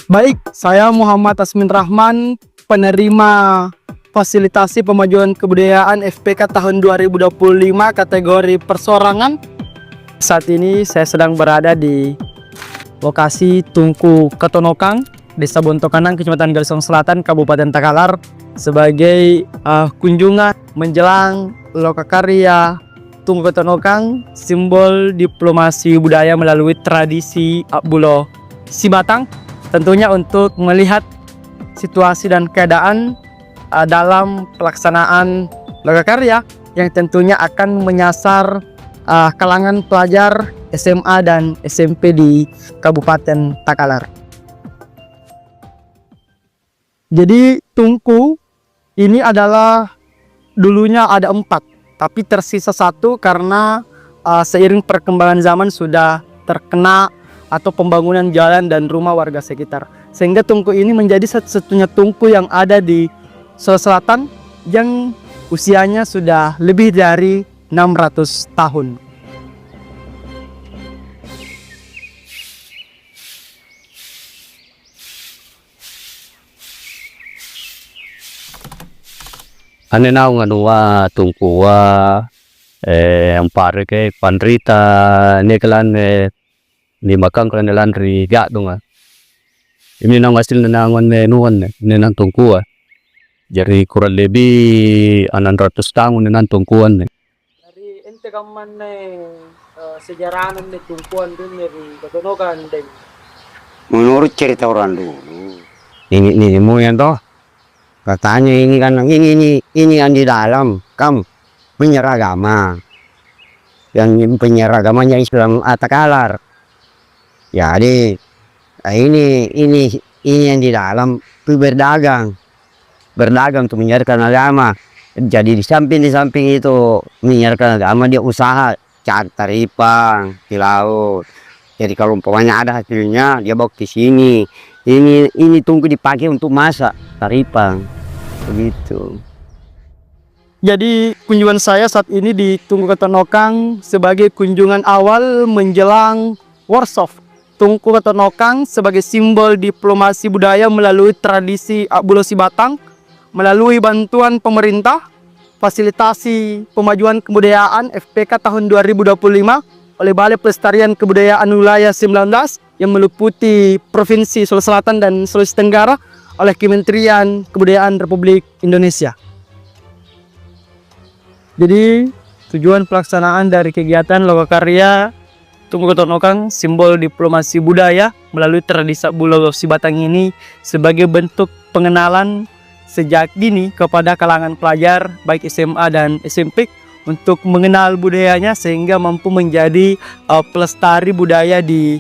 Baik, saya Muhammad Asmin Rahman, penerima fasilitasi pemajuan kebudayaan FPK tahun 2025 kategori persorangan. Saat ini saya sedang berada di lokasi Tungku Ketonokang, Desa Bontokanang, Kecamatan Galesong Selatan, Kabupaten Takalar, sebagai kunjungan menjelang lokakarya Tungku Ketonokang, simbol diplomasi budaya melalui tradisi Bulo Sibatang. Tentunya untuk melihat situasi dan keadaan dalam pelaksanaan lokakarya yang tentunya akan menyasar kalangan pelajar SMA dan SMP di Kabupaten Takalar. Jadi Tungku ini adalah dulunya ada 4, tapi tersisa 1 karena seiring perkembangan zaman sudah terkena atau pembangunan jalan dan rumah warga sekitar, sehingga Tungku ini menjadi satu-satunya Tungku yang ada di Sulawesi Selatan yang usianya sudah lebih dari 600 tahun. Ane na nga nuwa Tungkuwa ampare ke pandrita nekalan ni makang kan nelan ri ga dunga. Ini nang hasil na nangon nuwan ne nang Tungkuwa. Jadi kurang lebih 600 tahun nan Tungkuan. Dari ente kaman sejarahan nih Tungkuan dun dari Ketonokang deh. Menurut cerita orang dulu, Ini mo yan to. katanya ini kan ini yang di dalam kamu penyeragama, yang penyeragamanya Islam Takalar. Jadi ini yang di dalam berdagang untuk menyiarkan agama. Jadi di samping itu menyiarkan agama, dia usaha cari taripang di laut. Jadi kalau umpamanya ada hasilnya dia bawa ke sini. Ini Tungku dipakai untuk masak taripang begitu. Jadi kunjungan saya saat ini di Tungku Ketonokang sebagai kunjungan awal menjelang workshop Tungku Ketonokang sebagai simbol diplomasi budaya melalui tradisi Bulo Sibatang, melalui bantuan pemerintah, fasilitasi pemajuan kebudayaan FPK tahun 2025 oleh Balai Pelestarian Kebudayaan Wilayah 19 yang meliputi Provinsi Sulawesi Selatan dan Sulawesi Tenggara oleh Kementerian Kebudayaan Republik Indonesia. Jadi tujuan pelaksanaan dari kegiatan lokakarya Tungku Ketonokang simbol diplomasi budaya melalui tradisi Bulo Sibatang ini sebagai bentuk pengenalan sejak dini kepada kalangan pelajar baik SMA dan SMP untuk mengenal budayanya sehingga mampu menjadi pelestari budaya di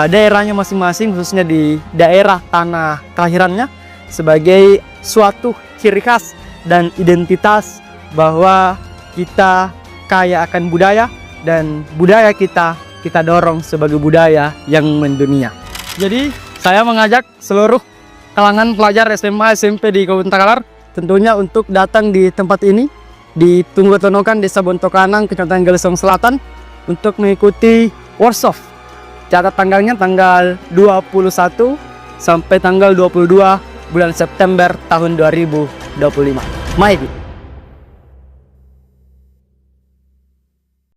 daerahnya masing-masing, khususnya di daerah tanah kelahirannya, sebagai suatu ciri khas dan identitas bahwa kita kaya akan budaya dan budaya kita dorong sebagai budaya yang mendunia. Jadi saya mengajak seluruh kalangan pelajar SMA SMP di Kabupaten Takalar tentunya untuk datang di tempat ini di Tungku Ketonokang, Desa Bontokanang, Kecamatan Galesong Selatan untuk mengikuti workshop. Catat tanggalnya tanggal 21 sampai tanggal 22 bulan September tahun 2025. Mari.